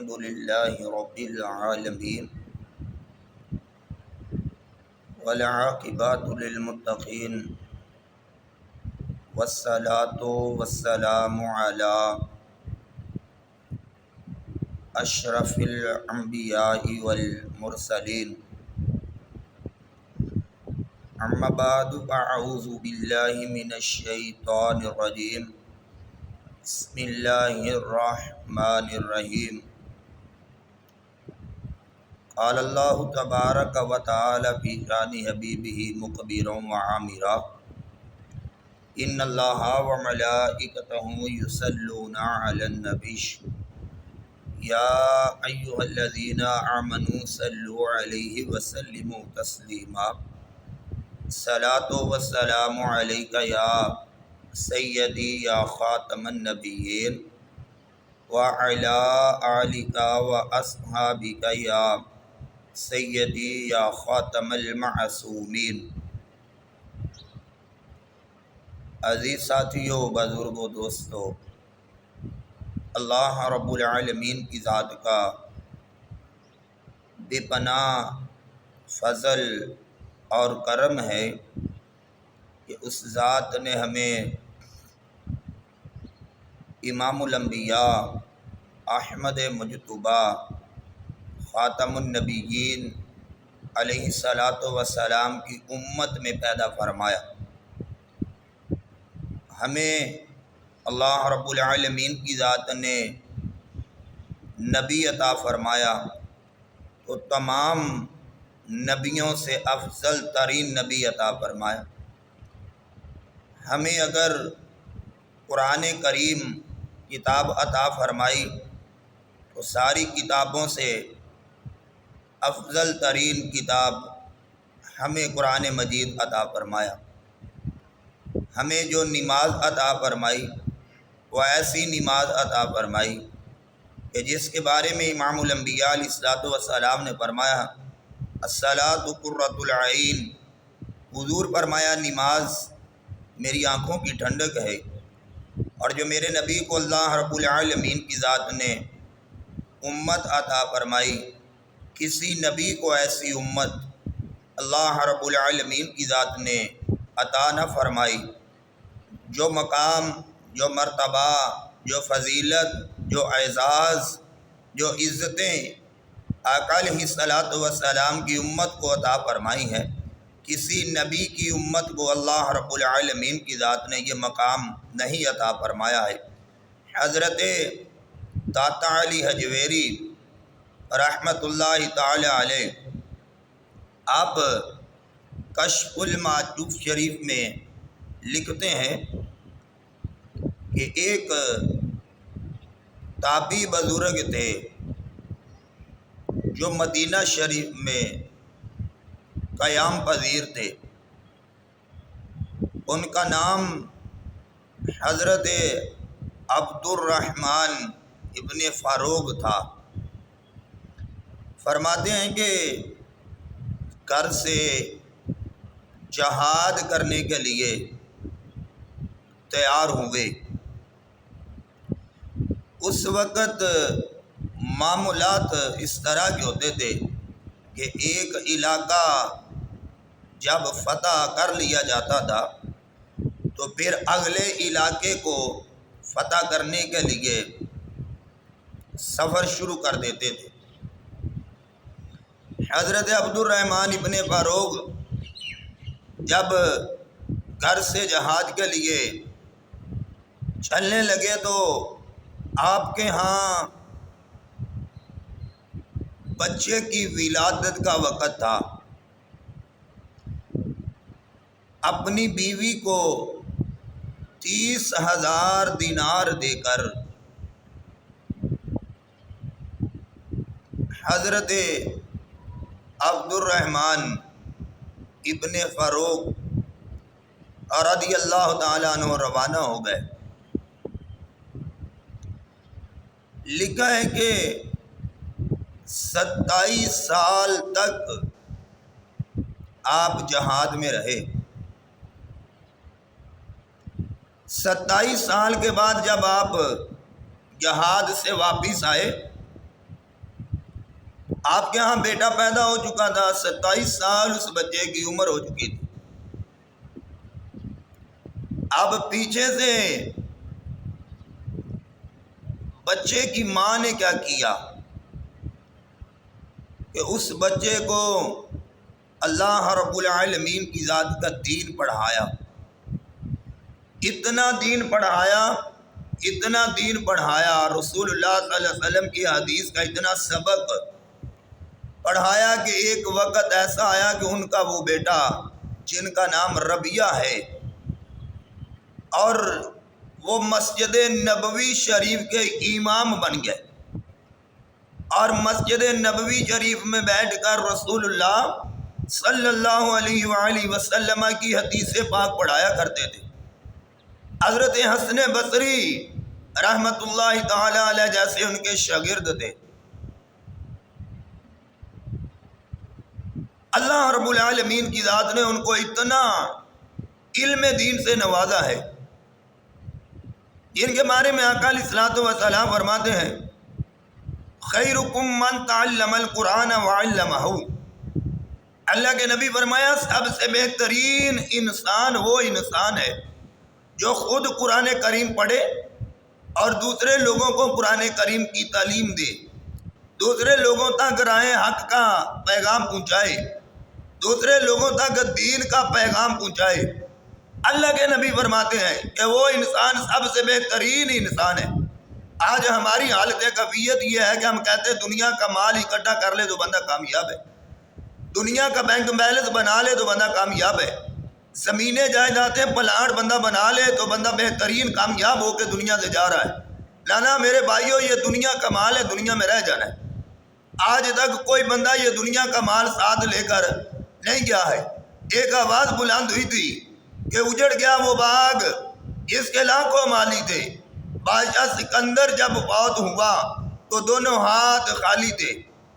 الحمد للہ رب العالمین والعاقبۃ للمتقین والصلاۃ والسلام علی اشرف الانبیاء والمرسلین اما بعد اعوذ باللہ من الشیطان الرجیم بسم اللہ الرحمن الرحیم قال اللہ تبارک و تعالی فی شان حبیبہ مخبرا وعامرا ان اللہ وملائکتہ یصلون علی النبی یا ایھا الذین آمنوا صلوا علیہ وسلموا تسلیما الصلاۃ والسلام علیک یا سیدی یا خاتم النبیین وعلی آلک واصحابک یا سیدی یا خاتم المعصومین۔ عزیز ساتھیو، بزرگو، دوستو، اللہ رب العالمین کی ذات کا بے پناہ فضل اور کرم ہے کہ اس ذات نے ہمیں امام الانبیاء احمد مجتبیٰ خاتم النبیین علیہ الصلاۃ والسلام کی امت میں پیدا فرمایا۔ ہمیں اللہ رب العالمین کی ذات نے نبی عطا فرمایا تو تمام نبیوں سے افضل ترین نبی عطا فرمایا۔ ہمیں اگر قرآن کریم کتاب عطا فرمائی تو ساری کتابوں سے افضل ترین کتاب ہمیں قرآن مجید عطا فرمایا۔ ہمیں جو نماز عطا فرمائی وہ ایسی نماز عطا فرمائی کہ جس کے بارے میں امام الانبیاء علیہ الصلوۃ والسلام نے فرمایا الصلاۃ قرۃ العین، حضور فرمایا نماز میری آنکھوں کی ٹھنڈک ہے۔ اور جو میرے نبی کو اللہ رب العالمین کی ذات نے امت عطا فرمائی، کسی نبی کو ایسی امت اللہ رب العالمین کی ذات نے عطا نہ فرمائی۔ جو مقام، جو مرتبہ، جو فضیلت، جو اعزاز، جو عزتیں آقا علیہ الصلوۃ والسلام کی امت کو عطا فرمائی ہیں، کسی نبی کی امت کو اللہ رب العالمین کی ذات نے یہ مقام نہیں عطا فرمایا ہے۔ حضرت داتا علی حجویری رحمۃ اللہ تعالی علیہ، آپ کشف المعجوب شریف میں لکھتے ہیں کہ ایک تابعی بزرگ تھے جو مدینہ شریف میں قیام پذیر تھے۔ ان کا نام حضرت عبد الرحمن ابن فاروق تھا۔ فرماتے ہیں کہ گھر سے جہاد کرنے کے لیے تیار ہوئے۔ اس وقت معاملات اس طرح کے ہوتے تھے کہ ایک علاقہ جب فتح کر لیا جاتا تھا تو پھر اگلے علاقے کو فتح کرنے کے لیے سفر شروع کر دیتے تھے۔ حضرت عبد الرحمن ابن فاروق جب گھر سے جہاد کے لیے چلنے لگے تو آپ کے ہاں بچے کی ولادت کا وقت تھا۔ اپنی بیوی کو 30,000 دینار دے کر حضرت عبد الرحمن ابن فاروق رضی اللہ تعالیٰ عنہ روانہ ہو گئے۔ لکھا ہے کہ 27 سال تک آپ جہاد میں رہے۔ 27 سال کے بعد جب آپ جہاد سے واپس آئے آپ کے ہاں بیٹا پیدا ہو چکا تھا، 27 سال اس بچے کی عمر ہو چکی تھی۔ اب پیچھے سے بچے کی ماں نے کیا کیا کہ اس بچے کو اللہ رب العالمین کی ذات کا دین پڑھایا، اتنا دین پڑھایا، رسول اللہ صلی اللہ علیہ وسلم کی حدیث کا اتنا سبق پڑھایا کہ ایک وقت ایسا آیا کہ ان کا وہ بیٹا جن کا نام ربیہ ہے، اور وہ مسجد نبوی شریف کے امام بن گئے، اور مسجد نبوی شریف میں بیٹھ کر رسول اللہ صلی اللہ علیہ وآلہ وسلم کی حدیث پاک پڑھایا کرتے تھے۔ حضرت حسن بصری رحمت اللہ تعالی علیہ جیسے ان کے شاگرد تھے۔ اللہ رب العالمین کی ذات نے ان کو اتنا علم دین سے نوازا ہے، جن کے بارے میں آقا علیہ الصلوۃ والسلام فرماتے ہیں خیرکم من تعلم القرآن وعلمہ۔ اللہ کے نبی فرمایا سب سے بہترین انسان وہ انسان ہے جو خود قرآن کریم پڑھے اور دوسرے لوگوں کو قرآن کریم کی تعلیم دے، دوسرے لوگوں تک راہ حق کا پیغام پہنچائے، دوسرے لوگوں تک دین کا پیغام پہنچائے۔ اللہ کے نبی فرماتے ہیں کہ وہ انسان سب سے بہترین انسان ہے۔ آج ہماری حالت کیفیت یہ ہے کہ ہم کہتے ہیں دنیا کا مال اکٹھا کر لے تو بندہ کامیاب ہے، دنیا کا بینک بیلنس بنا لے تو بندہ کامیاب ہے، زمینیں جائیدادیں پلاٹ بندہ بنا لے تو بندہ بہترین کامیاب ہو کے دنیا سے جا رہا ہے۔ لانا میرے بھائیوں، یہ دنیا کا مال ہے، دنیا میں رہ جانا ہے۔ آج تک کوئی بندہ یہ دنیا کا مال ساتھ لے کر نہیں گیا ہے۔ ایک آواز بلند ہوئی تھی کہ اجڑ گیا وہ باغ جس کے لاکھوں مالی تھے، بادشاہ سکندر جب فوت ہوا تو دونوں ہاتھ خالی تھے۔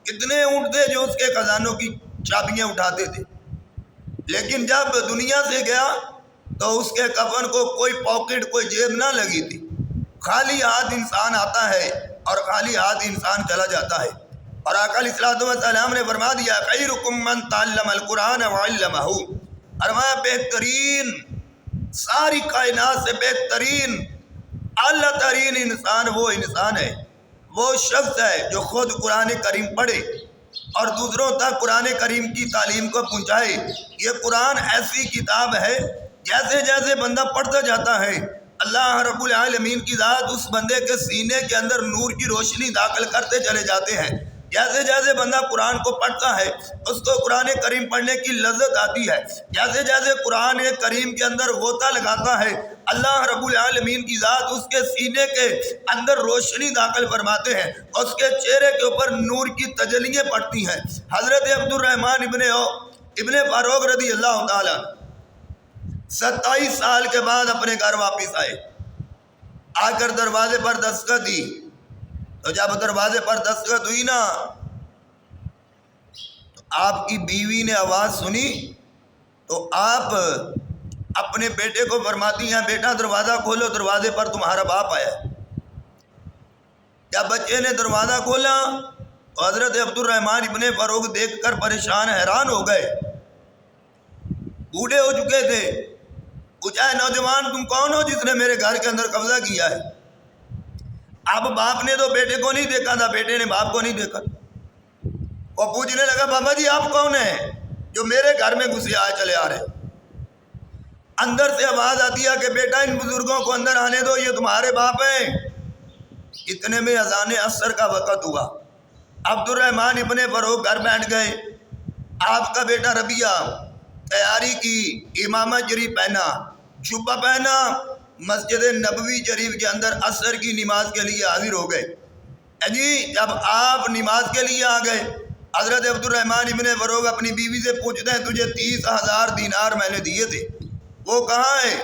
کتنے اونٹ تھے جو اس کے خزانوں کی چابیاں اٹھاتے تھے، لیکن جب دنیا سے گیا تو اس کے کفن کو کوئی پاکٹ کوئی جیب نہ لگی تھی۔ خالی ہاتھ انسان آتا ہے اور خالی ہاتھ انسان چلا جاتا ہے۔ اور آقا علیہ الصلوۃ والسلام نے فرما دیا خیرکم من تعلم القرآن وعلمہ، فرمایا بہترین، ساری کائنات سے بہترین اعلیٰ ترین انسان وہ انسان ہے، وہ شخص ہے جو خود قرآن کریم پڑھے اور دوسروں تک قرآن کریم کی تعلیم کو پہنچائے۔ یہ قرآن ایسی کتاب ہے جیسے جیسے بندہ پڑھتا جاتا ہے اللہ رب العالمین کی ذات اس بندے کے سینے کے اندر نور کی روشنی داخل کرتے چلے جاتے ہیں۔ جیسے جیسے بندہ قرآن کو پڑھتا ہے اس کو قرآن کریم پڑھنے کی لذت آتی ہے، جیسے جیسے قرآن کریم کے اندر غوطہ لگاتا ہے اللہ رب العالمین کی ذات اس کے سینے کے اندر روشنی داخل فرماتے ہیں، اس کے چہرے کے اوپر نور کی تجلیاں پڑتی ہیں۔ حضرت عبد الرحمن ابن فاروق رضی اللہ تعالیٰ 27 سال کے بعد اپنے گھر واپس آئے، آ کر دروازے پر دستک دی تو جب دروازے پر دستخط ہوئی نا تو آپ کی بیوی نے آواز سنی تو آپ اپنے بیٹے کو فرماتی ہیں بیٹا دروازہ کھولو، دروازے پر تمہارا باپ آیا ہے۔ جب بچے نے دروازہ کھولا تو حضرت عبد الرحمن ابن فاروق دیکھ کر پریشان حیران ہو گئے، بوڑھے ہو چکے تھے۔ پوچھا ہے نوجوان تم کون ہو جس نے میرے گھر کے اندر قبضہ کیا ہے؟ اب باپ نے تو بیٹے کو نہیں دیکھا تھا، بیٹے نے باپ کو نہیں دیکھا۔ وہ پوچھنے لگا بابا جی آپ کون ہیں جو میرے گھر میں گھسے آئے چلے آ رہے؟ اندر سے آواز آتی ہے کہ بیٹا ان بزرگوں کو اندر آنے دو، یہ تمہارے باپ ہیں۔ اتنے میں اذان عصر کا وقت ہوا، عبد الرحمن ابن فاروق گھر بیٹھ گئے۔ آپ کا بیٹا ربیہ تیاری کی، امامہ شریف پہنا، جبہ پہنا، مسجد نبوی شریف کے اندر عصر کی نماز کے لیے حاضر ہو گئے۔ جی جب آپ نماز کے لیے آ گئے حضرت عبد الرحمن ابن فاروق اپنی بیوی سے پوچھتے ہیں تجھے 30,000 دینار میں نے دیے تھے، وہ کہاں ہے؟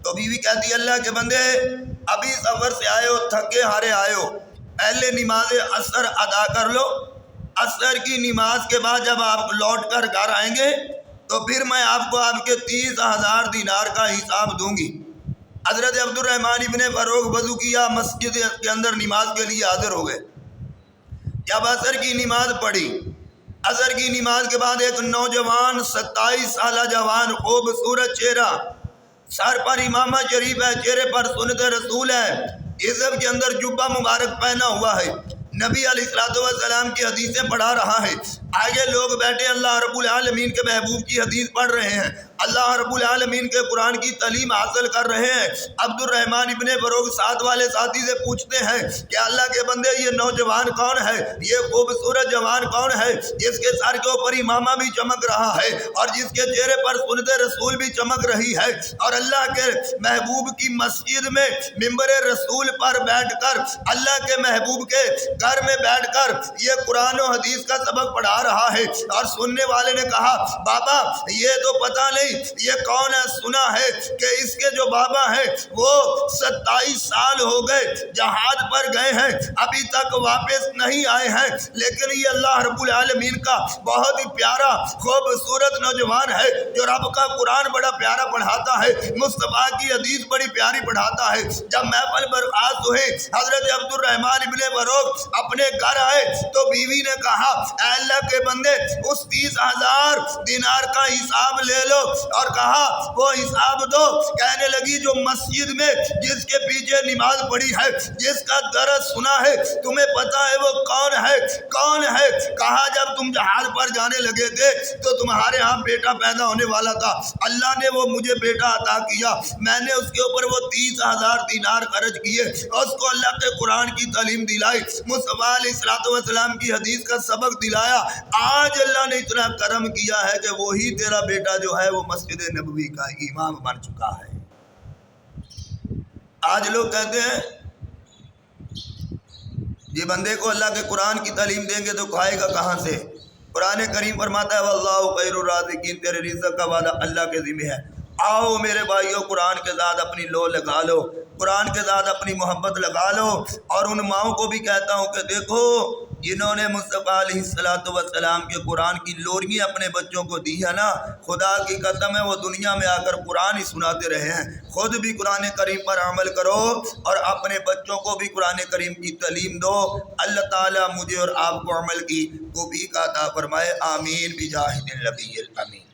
تو بیوی کہتی اللہ کے بندے ابھی سفر سے آئے ہو، تھکے ہارے آئے ہو، پہلے نماز عصر ادا کر لو، عصر کی نماز کے بعد جب آپ لوٹ کر گھر آئیں گے تو پھر میں آپ کو آپ کے 30,000 دینار کا حساب دوں گی۔ حضرت عبد الرحمن ابن فاروق وضو کیا، مسجد کے اندر نماز کے لیے حاضر ہو گئے۔ جب عصر کی نماز پڑھی، عصر کی نماز کے بعد ایک نوجوان 27 سالہ جوان، خوبصورت چہرہ، سر پر امامہ شریف ہے، چہرے پر سنت رسول ہے، عزب کے اندر جبہ مبارک پہنا ہوا ہے، نبی علیہ السلام کی حدیثیں پڑھا رہا ہے، آگے لوگ بیٹھے اللہ رب العالمین کے محبوب کی حدیث پڑھ رہے ہیں، اللہ رب العالمین کے قرآن کی تعلیم حاصل کر رہے ہیں۔ عبد الرحمن ابن فروغ ساتھ والے ساتھی سے پوچھتے ہیں کہ اللہ کے بندے یہ نوجوان کون ہے، یہ خوبصورت جوان کون ہے جس کے سر کے اوپر امامہ بھی چمک رہا ہے اور جس کے چہرے پر سنت رسول بھی چمک رہی ہے، اور اللہ کے محبوب کی مسجد میں ممبر رسول پر بیٹھ کر، اللہ کے محبوب کے گھر میں بیٹھ کر یہ قرآن و حدیث کا سبق پڑھا رہا ہے۔ اور سننے والے نے کہا بابا یہ تو پتہ نہیں یہ کون ہے، سنا ہے کہ اس کے جو بابا ہیں وہ 27 سال ہو گئے جہاد پر گئے ہیں، ابھی تک واپس نہیں آئے ہیں، لیکن یہ اللہ رب العالمین کا بہت ہی پیارا خوبصورت نوجوان ہے جو رب کا قرآن بڑا پیارا پڑھاتا ہے، مصطفیٰ کی حدیث بڑی پیاری پڑھاتا ہے۔ جب محفل برخاست ہوئی، حضرت عبد الرحمن ابن فروغ اپنے گھر آئے تو بیوی نے کہا اے اللہ کے بندے اس 30,000 دینار کا حساب لے لو، اور کہا وہ حساب دو۔ کہنے لگی جو مسجد میں جس کے پیچھے نماز پڑھی ہے، جس کا درس سنا ہے، تمہیں پتا ہے وہ کون ہے؟ کون ہے؟ کہا جب تم جہاد پر جانے لگے تھے تو تمہارے ہاں بیٹا پیدا ہونے والا تھا، اللہ نے وہ مجھے بیٹا عطا کیا، میں نے اس کے اوپر وہ 30,000 دینار خرچ کیے، اس کو اللہ کے قرآن کی تعلیم دلائی، مصطفیٰ علیہ السلام کی حدیث کا سبق دلایا، آج اللہ نے اتنا کرم کیا ہے کہ وہی تیرا بیٹا جو ہے وہ مسجد نبوی کا امام بن چکا ہے۔ آج لوگ کہتے ہیں یہ بندے کو اللہ کے قرآن کی تعلیم دیں گے تو کھائے گا کہاں سے؟ قرآن کریم فرماتا ہے واللہ خیر الرازقین، تیرے رزق کا وعدہ اللہ کے ذمہ ہے۔ آؤ میرے بھائیو قرآن کے ساتھ اپنی لو لگا لو، قرآن کے ساتھ اپنی محبت لگا لو، اور ان ماؤں کو بھی کہتا ہوں کہ دیکھو جنہوں نے مصطفیٰ علیہ السلام کے قرآن کی لوریاں اپنے بچوں کو دی ہے نا، خدا کی قسم ہے وہ دنیا میں آ کر قرآن ہی سناتے رہے ہیں۔ خود بھی قرآن کریم پر عمل کرو اور اپنے بچوں کو بھی قرآن کریم کی تعلیم دو۔ اللہ تعالیٰ مجھے اور آپ کو عمل کی توفیق عطا فرمائے، آمین بجاہ النبی الامین۔